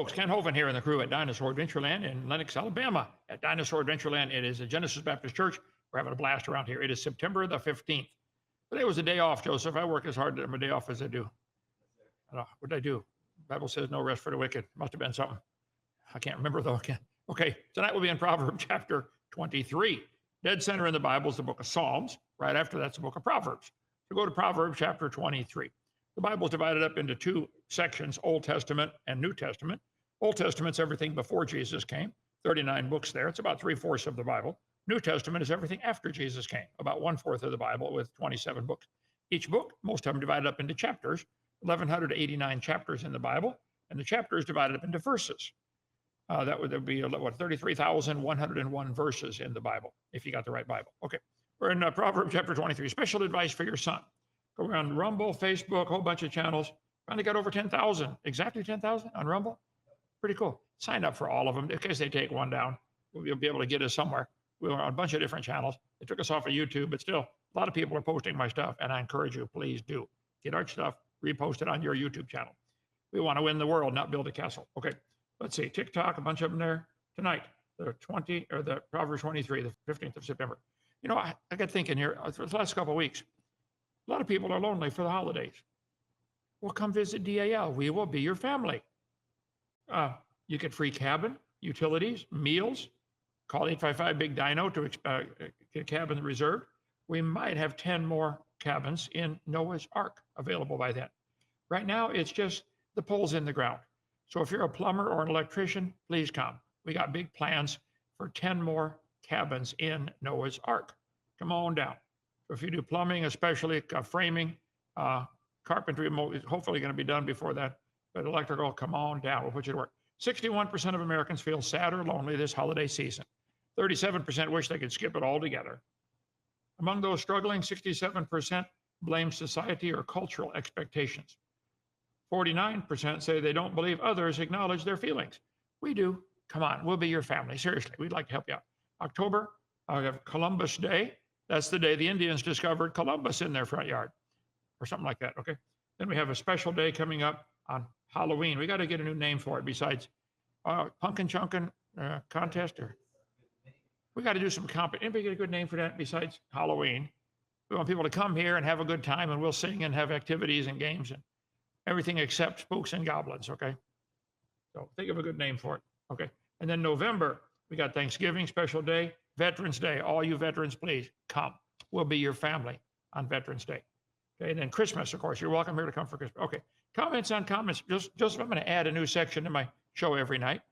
folks, Ken Hovind here in the crew at Dinosaur Adventureland in Lenox, Alabama. At Dinosaur Adventureland, it is a Genesis Baptist Church. We're having a blast around here. It is September the 15th. Today was a day off, Joseph. I work as hard on my day off as I do. What did I do? The Bible says no rest for the wicked. Must have been something. I can't remember though. Okay, tonight we'll be in Proverbs chapter 23. Dead center in the Bible is the book of Psalms. Right after that's the book of Proverbs. So go to Proverbs chapter 23. The Bible is divided up into two sections, Old Testament and New Testament. Old Testament's everything before Jesus came, 39 books there. It's about 3/4 of the Bible. New Testament is everything after Jesus came, about 1/4 of the Bible with 27 books. Each book, most of them divided up into chapters, 1,189 chapters in the Bible, and the chapter is divided up into verses. That would be, 33,101 verses in the Bible, if you got the right Bible. Okay, we're in Proverbs chapter 23, special advice for your son. Go around Rumble, Facebook, a whole bunch of channels. Finally got over 10,000, exactly 10,000 on Rumble. Pretty cool. Sign up for all of them in case they take one down. We'll be able to get us somewhere. We were on a bunch of different channels. They took us off of YouTube, but still, a lot of people are posting my stuff, and I encourage you, please do. Get our stuff, repost it on your YouTube channel. We want to win the world, not build a castle. Okay, let's see. TikTok, a bunch of them there tonight. The Proverbs 23, the 15th of September. You know, I got thinking here, for the last couple of weeks, a lot of people are lonely for the holidays. Well, come visit DAL. We will be your family. You get free cabin, utilities, meals. Call 855-BIG-DINO to get a cabin reserved. We might have 10 more cabins in Noah's Ark available by then. Right now, it's just the poles in the ground. So if you're a plumber or an electrician, please come. We got big plans for 10 more cabins in Noah's Ark. Come on down. So if you do plumbing, especially framing, carpentry, is hopefully going to be done before that. But electrical, come on down. We'll put you to work. 61% of Americans feel sad or lonely this holiday season. 37% wish they could skip it altogether. Among those struggling, 67% blame society or cultural expectations. 49% say they don't believe others acknowledge their feelings. We do. Come on, we'll be your family. Seriously, we'd like to help you out. October, I have Columbus Day. That's the day the Indians discovered Columbus in their front yard, or something like that, okay? Then we have a special day coming up on Halloween. We got to get a new name for it besides Pumpkin Chunkin' contest, or we got to do some anybody get a good name for that besides Halloween? We want people to come here and have a good time, and we'll sing and have activities and games and everything except spooks and goblins, okay? So think of a good name for it, okay? And then November, we got Thanksgiving, special day, Veterans Day. All you veterans, please come. We'll be your family on Veterans Day. Okay, and then Christmas, of course. You're welcome here to come for Christmas. Okay, comments on comments. Joseph, I'm going to add a new section to my show every night.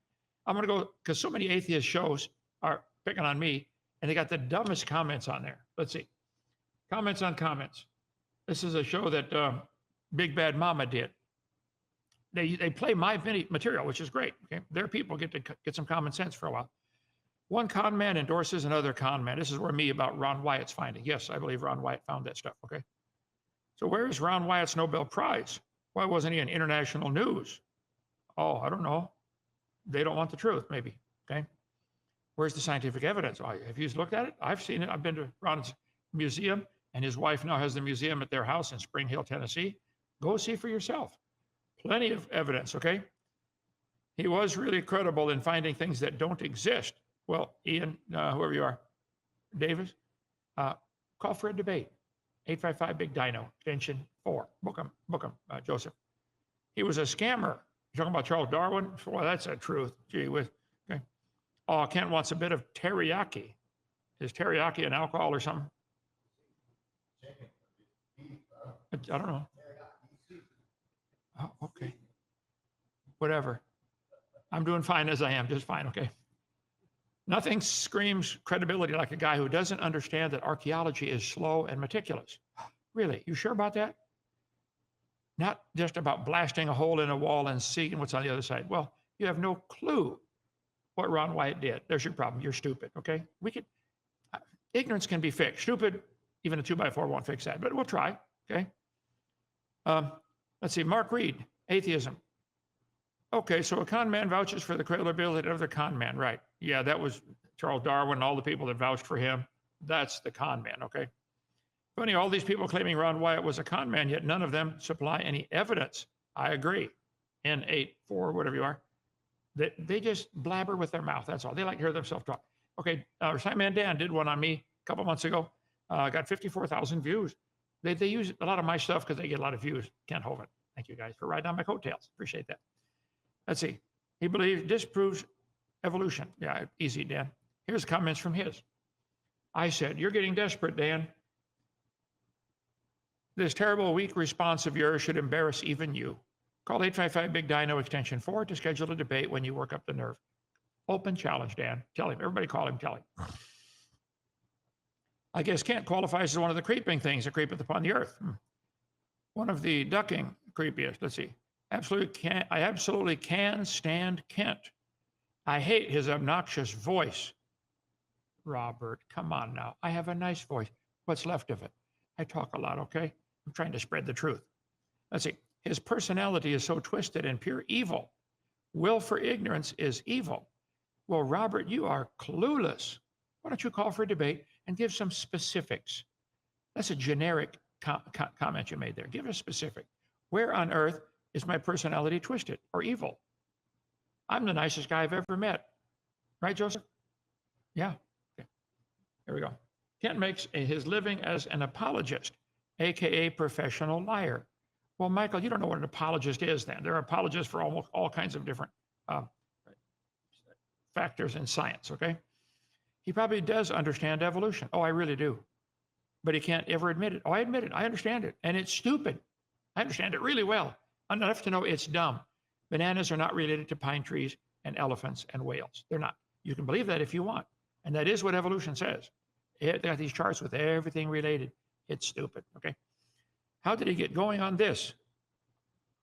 I'm going to go, because so many atheist shows are picking on me, and they got the dumbest comments on there. Let's see. Comments on comments. This is a show that Big Bad Mama did. They play my material, which is great. Okay, their people get to get some common sense for a while. One con man endorses another con man. This is where me about Ron Wyatt's finding. Yes, I believe Ron Wyatt found that stuff, okay? So where is Ron Wyatt's Nobel Prize? Why wasn't he in international news? Oh, I don't know. They don't want the truth, maybe, okay? Where's the scientific evidence? Oh, have you looked at it? I've seen it. I've been to Ron's museum, and his wife now has the museum at their house in Spring Hill, Tennessee. Go see for yourself. Plenty of evidence, okay? He was really credible in finding things that don't exist. Well, Ian, whoever you are, Davis, call for a debate. 855-BIG-DINO, extension 4. Book him, Joseph. He was a scammer. You're talking about Charles Darwin? Well, that's the truth. Gee whiz. Okay. Oh, Kent wants a bit of teriyaki. Is teriyaki an alcohol or something? I don't know. Oh, okay. Whatever. I'm doing fine as I am, just fine, okay? Nothing screams credibility like a guy who doesn't understand that archaeology is slow and meticulous. Really? You sure about that? Not just about blasting a hole in a wall and seeing what's on the other side. Well, you have no clue what Ron Wyatt did. There's your problem. You're stupid, okay? Ignorance can be fixed. Stupid, even a 2x4 won't fix that, but we'll try, okay? Let's see, Mark Reed, atheism. Okay, so a con man vouches for the credibility of another con man, right? Yeah, that was Charles Darwin and all the people that vouched for him. That's the con man, okay? Funny, all these people claiming Ron Wyatt was a con man, yet none of them supply any evidence. I agree. N8, 4, whatever you are. They just blabber with their mouth. That's all. They like to hear themselves talk. Okay, Simon Dan did one on me a couple months ago. Got 54,000 views. They use a lot of my stuff because they get a lot of views. Ken Hovind. Thank you guys for riding on my coattails. Appreciate that. Let's see. He believes disproves evolution. Yeah, easy, Dan. Here's comments from his. I said, you're getting desperate, Dan. This terrible, weak response of yours should embarrass even you. Call 855-BIG-DINO extension 4 to schedule a debate when you work up the nerve. Open challenge, Dan. Tell him. Everybody call him. Tell him. I guess Kent qualifies as one of the creeping things that creepeth upon the earth. One of the ducking creepiest. Let's see. I absolutely can stand Kent. I hate his obnoxious voice. Robert, come on now. I have a nice voice. What's left of it? I talk a lot, okay? I'm trying to spread the truth. Let's see. His personality is so twisted and pure evil. Will for ignorance is evil. Well, Robert, you are clueless. Why don't you call for a debate and give some specifics? That's a generic comment you made there. Give us specific. Where on earth is my personality twisted or evil? I'm the nicest guy I've ever met. Right, Joseph? Yeah. Okay. Here we go. Kent makes his living as an apologist, AKA professional liar. Well, Michael, you don't know what an apologist is then. They're apologists for almost all kinds of different factors in science, okay? He probably does understand evolution. Oh, I really do. But he can't ever admit it. Oh, I admit it. I understand it. And it's stupid. I understand it really well. Enough to know it's dumb. Bananas are not related to pine trees and elephants and whales. They're not. You can believe that if you want. And that is what evolution says. They got these charts with everything related. It's stupid, okay? How did he get going on this?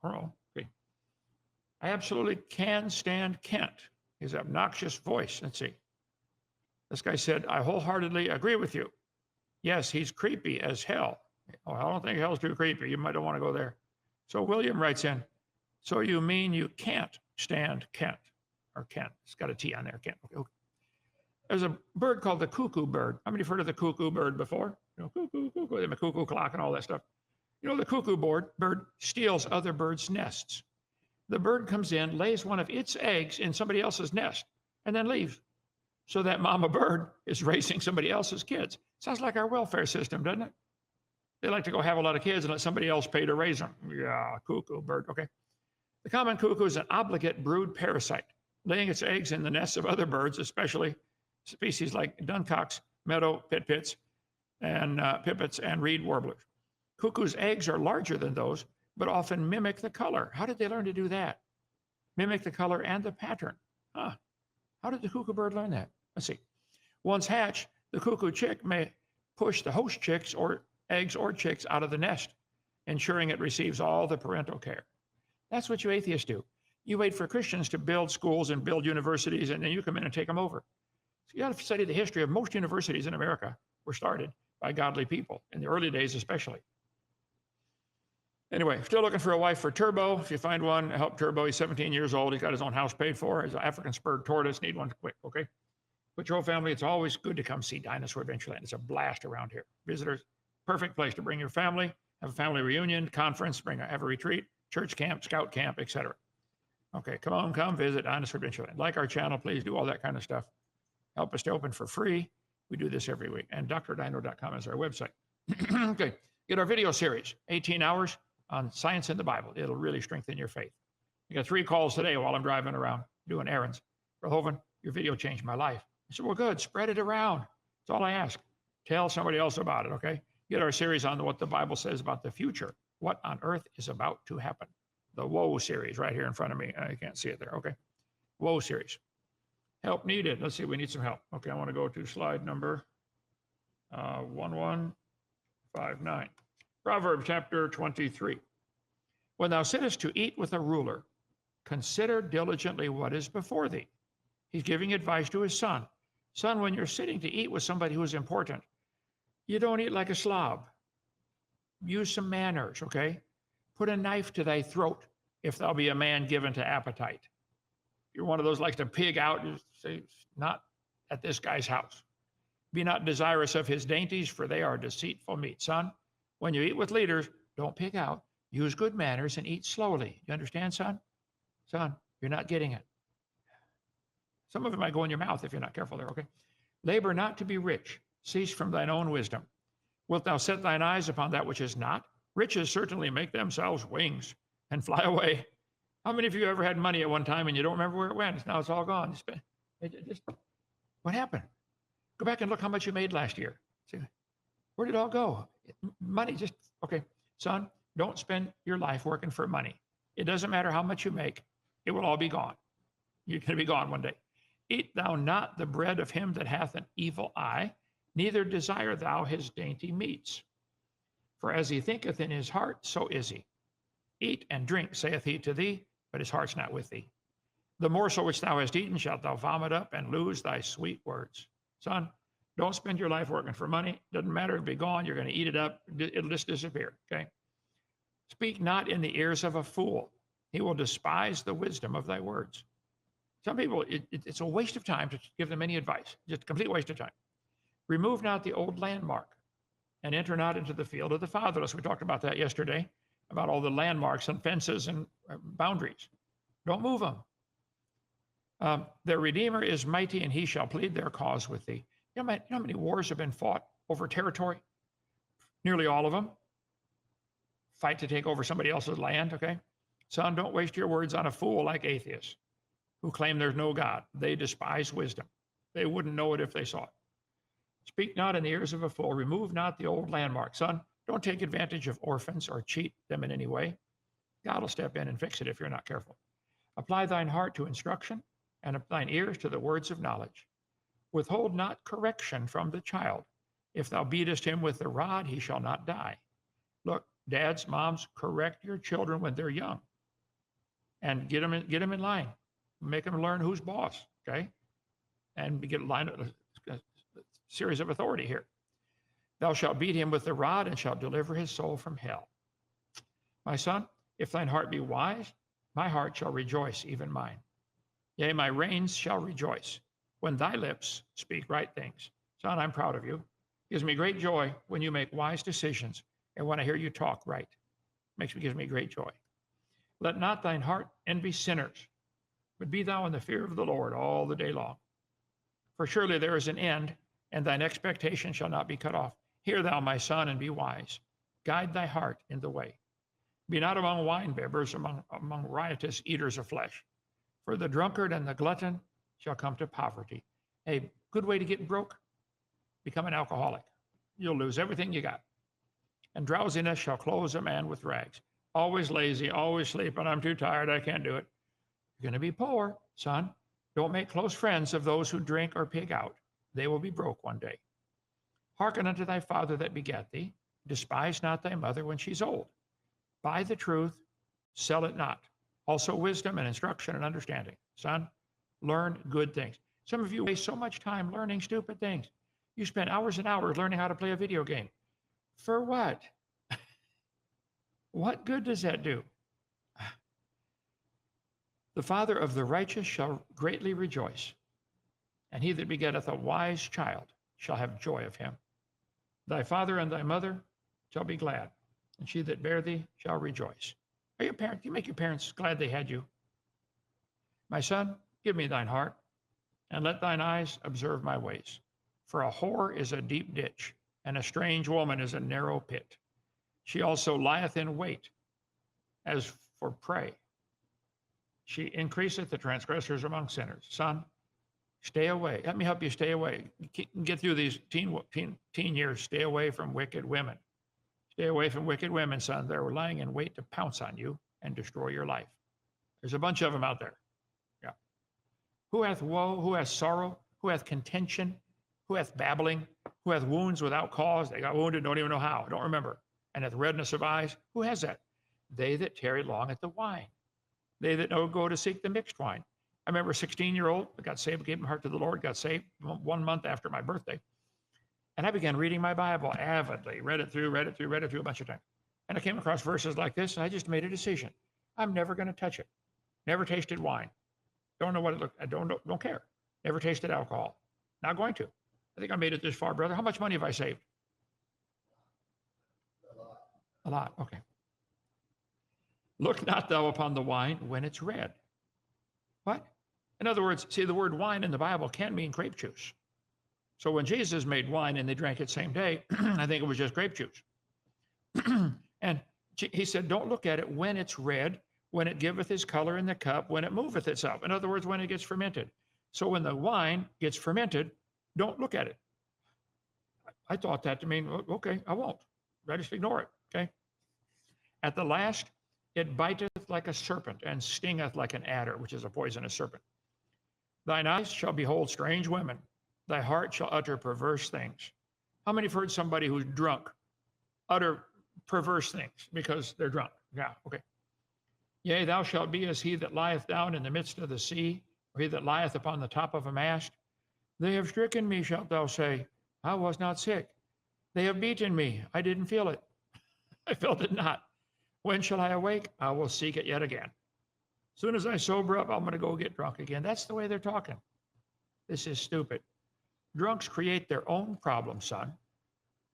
Oh, okay. I absolutely can stand Kent. His obnoxious voice. Let's see. This guy said, I wholeheartedly agree with you. Yes, he's creepy as hell. Oh, I don't think hell's too creepy. You might don't want to go there. So William writes in, so you mean you can't stand Kent? Or Kent. It's got a T on there, Kent. Okay. There's a bird called the cuckoo bird. How many have heard of the cuckoo bird before? You know, cuckoo, cuckoo, they have a cuckoo clock and all that stuff. You know, the cuckoo bird steals other birds' nests. The bird comes in, lays one of its eggs in somebody else's nest, and then leaves. So that mama bird is raising somebody else's kids. Sounds like our welfare system, doesn't it? They like to go have a lot of kids and let somebody else pay to raise them. Yeah, cuckoo bird, okay. The common cuckoo is an obligate brood parasite, laying its eggs in the nests of other birds, especially species like duncocks, meadow pipits, and reed warblers. Cuckoo's eggs are larger than those, but often mimic the color. How did they learn to do that? Mimic the color and the pattern. Huh. How did the cuckoo bird learn that? Let's see. Once hatched, the cuckoo chick may push the host chicks or eggs or chicks out of the nest, ensuring it receives all the parental care. That's what you atheists do. You wait for Christians to build schools and build universities, and then you come in and take them over. So you got to study the history of most universities in America were started by godly people, in the early days especially. Anyway, still looking for a wife for Turbo. If you find one, help Turbo. He's 17 years old. He's got his own house paid for. He's an African spurred tortoise. Need one quick, okay? Put your whole family. It's always good to come see Dinosaur Adventureland. It's a blast around here. Visitors, perfect place to bring your family, have a family reunion, conference, have a retreat, church camp, scout camp, etc. Okay, come visit Dinosaur Adventureland. Like our channel, please do all that kind of stuff. Help us to open for free. We do this every week. And drdino.com is our website. Okay, get our video series, 18 hours on science in the Bible. It'll really strengthen your faith. I got 3 calls today while I'm driving around doing errands. Brother Hovind, your video changed my life. I said, well, good. Spread it around. That's all I ask. Tell somebody else about it, okay? Get our series on what the Bible says about the future. What on earth is about to happen? The Woe series right here in front of me. You can't see it there, okay? Woe series. Help needed. Let's see, we need some help. Okay, I want to go to slide number 1159. Proverbs chapter 23. When thou sittest to eat with a ruler, consider diligently what is before thee. He's giving advice to his son. Son, when you're sitting to eat with somebody who's important, you don't eat like a slob. Use some manners, okay? Put a knife to thy throat if thou be a man given to appetite. If you're one of those likes to pig out, just say, not at this guy's house. Be not desirous of his dainties, for they are deceitful meat. Son, when you eat with leaders, don't pig out. Use good manners and eat slowly. You understand, son? Son, you're not getting it. Some of it might go in your mouth if you're not careful there, okay? Labor not to be rich. Cease from thine own wisdom. Wilt thou set thine eyes upon that which is not? Riches certainly make themselves wings and fly away. How many of you ever had money at one time and you don't remember where it went? Now it's all gone. What happened? Go back and look how much you made last year. See, where did it all go? Money just, okay. Son, don't spend your life working for money. It doesn't matter how much you make. It will all be gone. You're going to be gone one day. Eat thou not the bread of him that hath an evil eye, neither desire thou his dainty meats. For as he thinketh in his heart, so is he. Eat and drink, saith he to thee, but his heart's not with thee. The morsel which thou hast eaten shalt thou vomit up and lose thy sweet words. Son, don't spend your life working for money. Doesn't matter, it'll be gone. You're going to eat it up. It'll just disappear, okay? Speak not in the ears of a fool. He will despise the wisdom of thy words. Some people, it's a waste of time to give them any advice. Just a complete waste of time. Remove not the old landmark and enter not into the field of the fatherless. We talked about that yesterday, about all the landmarks and fences and boundaries. Don't move them. Their Redeemer is mighty, and he shall plead their cause with thee. You know how many wars have been fought over territory? Nearly all of them. Fight to take over somebody else's land, okay? Son, don't waste your words on a fool like atheists who claim there's no God. They despise wisdom. They wouldn't know it if they saw it. Speak not in the ears of a fool. Remove not the old landmark. Son, don't take advantage of orphans or cheat them in any way. God will step in and fix it if you're not careful. Apply thine heart to instruction and thine ears to the words of knowledge. Withhold not correction from the child. If thou beatest him with the rod, he shall not die. Look, dads, moms, correct your children when they're young and get them in line. Make them learn who's boss, okay? And get a line of a series of authority here. Thou shalt beat him with the rod and shalt deliver his soul from hell. My son, if thine heart be wise, my heart shall rejoice, even mine. Yea, my reins shall rejoice when thy lips speak right things. Son, I'm proud of you. It gives me great joy when you make wise decisions and when I hear you talk right. Gives me great joy. Let not thine heart envy sinners, but be thou in the fear of the Lord all the day long. For surely there is an end, and thine expectation shall not be cut off. Hear thou, my son, and be wise. Guide thy heart in the way. Be not among winebibbers, among riotous eaters of flesh. For the drunkard and the glutton shall come to poverty. A good way to get broke, become an alcoholic. You'll lose everything you got. And drowsiness shall clothe a man with rags. Always lazy, always sleeping. I'm too tired, I can't do it. You're going to be poor, son. Don't make close friends of those who drink or pig out. They will be broke one day. Hearken unto thy father that begat thee. Despise not thy mother when she's old. Buy the truth, sell it not. Also wisdom and instruction and understanding. Son, learn good things. Some of you waste so much time learning stupid things. You spend hours and hours learning how to play a video game. For what? What good does that do? The father of the righteous shall greatly rejoice, and he that begetteth a wise child shall have joy of him. Thy father and thy mother shall be glad, and she that bare thee shall rejoice. Are your parents, you make your parents glad they had you? My son, give me thine heart, and let thine eyes observe my ways. For a whore is a deep ditch, and a strange woman is a narrow pit. She also lieth in wait as for prey. She increaseth the transgressors among sinners. Son, stay away. Let me help you stay away. Get through these teen years. Stay away from wicked women. Stay away from wicked women, son. They're lying in wait to pounce on you and destroy your life. There's a bunch of them out there. Yeah. Who hath woe? Who hath sorrow? Who hath contention? Who hath babbling? Who hath wounds without cause? They got wounded, don't even know how. Don't remember. And hath redness of eyes? Who has that? They that tarry long at the wine. They that know go to seek the mixed wine. I remember a 16-year-old got saved, gave my heart to the Lord, got saved 1 month after my birthday. And I began reading my Bible avidly, read it through a bunch of times. And I came across verses like this, and I just made a decision. I'm never going to touch it. Never tasted wine. Don't know what it looked. I don't care. Never tasted alcohol. Not going to. I think I made it this far, brother. How much money have I saved? A lot. Okay. Look not thou upon the wine when it's red. What? In other words, see, the word wine in the Bible can mean grape juice. So when Jesus made wine and they drank it same day, I think it was just grape juice. And he said, don't look at it when it's red, when it giveth his color in the cup, when it moveth itself. In other words, when it gets fermented. So when the wine gets fermented, don't look at it. I thought that to mean, okay, I won't. I just ignore it, okay? At the last, it biteth like a serpent and stingeth like an adder, which is a poisonous serpent. Thine eyes shall behold strange women. Thy heart shall utter perverse things. How many have heard somebody who's drunk utter perverse things because they're drunk? Yeah, okay. Yea, thou shalt be as he that lieth down in the midst of the sea, or he that lieth upon the top of a mast. They have stricken me, shalt thou say. I was not sick. They have beaten me. I didn't feel it. I felt it not. When shall I awake? I will seek it yet again. As soon as I sober up, I'm going to go get drunk again. That's the way they're talking. This is stupid. Drunks create their own problems, son.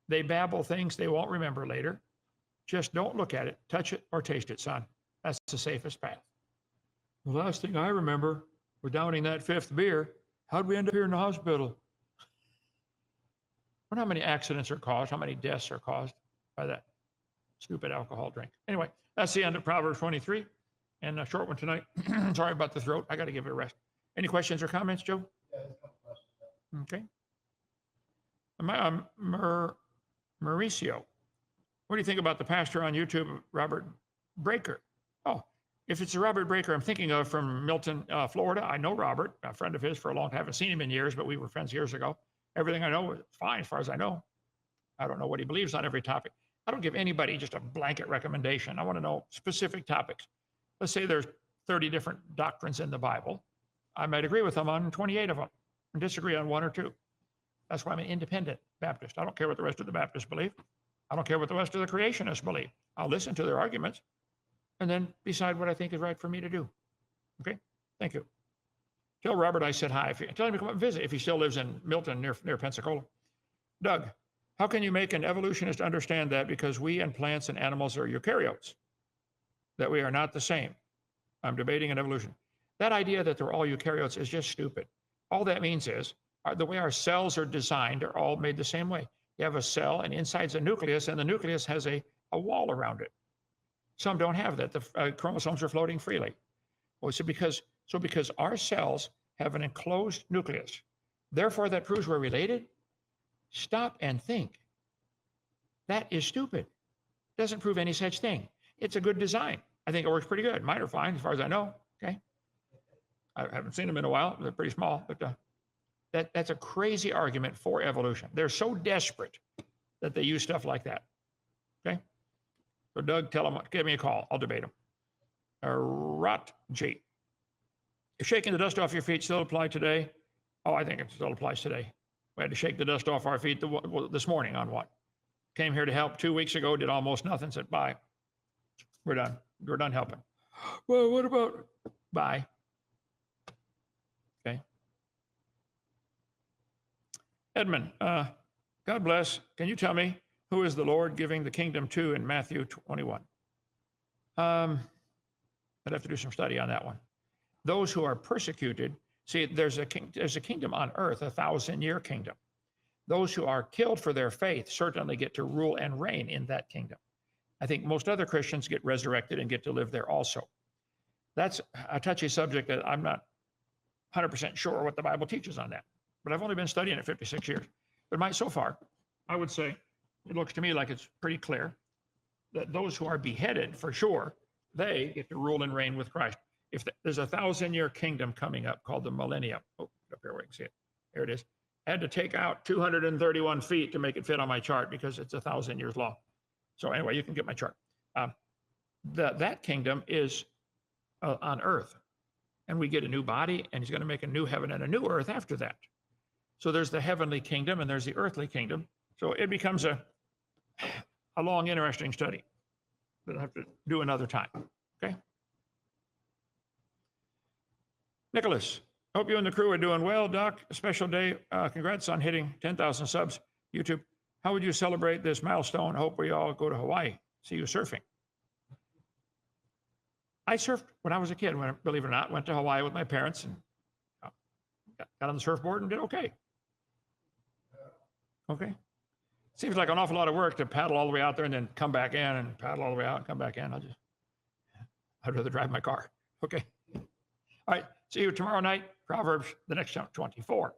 They babble things they won't remember later. Just don't look at it, touch it, or taste it, son. That's the safest path. The last thing I remember was downing that fifth beer. How'd we end up here in the hospital? I wonder how many accidents are caused, how many deaths are caused by that stupid alcohol drink. Anyway, that's the end of Proverbs 23, and a short one tonight. Sorry about the throat. I got to give it a rest. Any questions or comments, Joe? Yeah, there's a couple questions. Okay. Mauricio, what do you think about the pastor on YouTube, Robert Breaker? Oh, if it's a Robert Breaker I'm thinking of from Milton, Florida, I know Robert, a friend of his for a long time. I haven't seen him in years, but we were friends years ago. Everything I know is fine as far as I know. I don't know what he believes on every topic. I don't give anybody just a blanket recommendation. I want to know specific topics. Let's say there's 30 different doctrines in the Bible. I might agree with them on 28 of them and disagree on one or two. That's why I'm an independent Baptist. I don't care what the rest of the Baptists believe. I don't care what the rest of the creationists believe. I'll listen to their arguments and then decide what I think is right for me to do. Okay? Thank you. Tell Robert I said hi. Tell him to come up and visit if he still lives in Milton near Pensacola. Doug, how can you make an evolutionist understand that because we and plants and animals are eukaryotes, that we are not the same? I'm debating an evolution. That idea that they're all eukaryotes is just stupid. All that means is the way our cells are designed are all made the same way. You have a cell and inside's a nucleus, and the nucleus has a wall around it. Some don't have that. The chromosomes are floating freely. Well, because our cells have an enclosed nucleus, therefore that proves we're related. Stop and think. That is stupid. Doesn't prove any such thing. It's a good design. I think it works pretty good. Mine are fine as far as I know. Okay. I haven't seen them in a while. They're pretty small, but that's a crazy argument for evolution. They're so desperate that they use stuff like that. Okay. So Doug, tell them, give me a call. I'll debate them. Rot G. If shaking the dust off your feet still apply today? Oh, I think it still applies today. We had to shake the dust off our feet this morning on what? Came here to help 2 weeks ago, did almost nothing, said bye. We're done. We're done helping. Well, what about bye? Okay. Edmund, God bless. Can you tell me who is the Lord giving the kingdom to in Matthew 21? I'd have to do some study on that one. Those who are persecuted, see, there's a kingdom on earth, 1,000-year kingdom. Those who are killed for their faith certainly get to rule and reign in that kingdom. I think most other Christians get resurrected and get to live there also. That's a touchy subject that I'm not 100% sure what the Bible teaches on that. But I've only been studying it 56 years. But so far, I would say it looks to me like it's pretty clear that those who are beheaded, for sure, they get to rule and reign with Christ. If there's a 1,000-year kingdom coming up called the millennium. Oh, up here where you can see it. There it is. I had to take out 231 feet to make it fit on my chart because it's 1,000 years long. So anyway, you can get my chart. That kingdom is on earth. And we get a new body, and he's going to make a new heaven and a new earth after that. So there's the heavenly kingdom, and there's the earthly kingdom. So it becomes a long, interesting study that I'll have to do another time. Okay? Nicholas, hope you and the crew are doing well. Doc, a special day. Congrats on hitting 10,000 subs. YouTube, how would you celebrate this milestone? Hope we all go to Hawaii. See you surfing. I surfed when I was a kid, believe it or not, went to Hawaii with my parents and got on the surfboard and did okay. Okay. Seems like an awful lot of work to paddle all the way out there and then come back in and paddle all the way out and come back in. I'd rather drive my car. Okay. All right. See you tomorrow night. Proverbs, the next 24.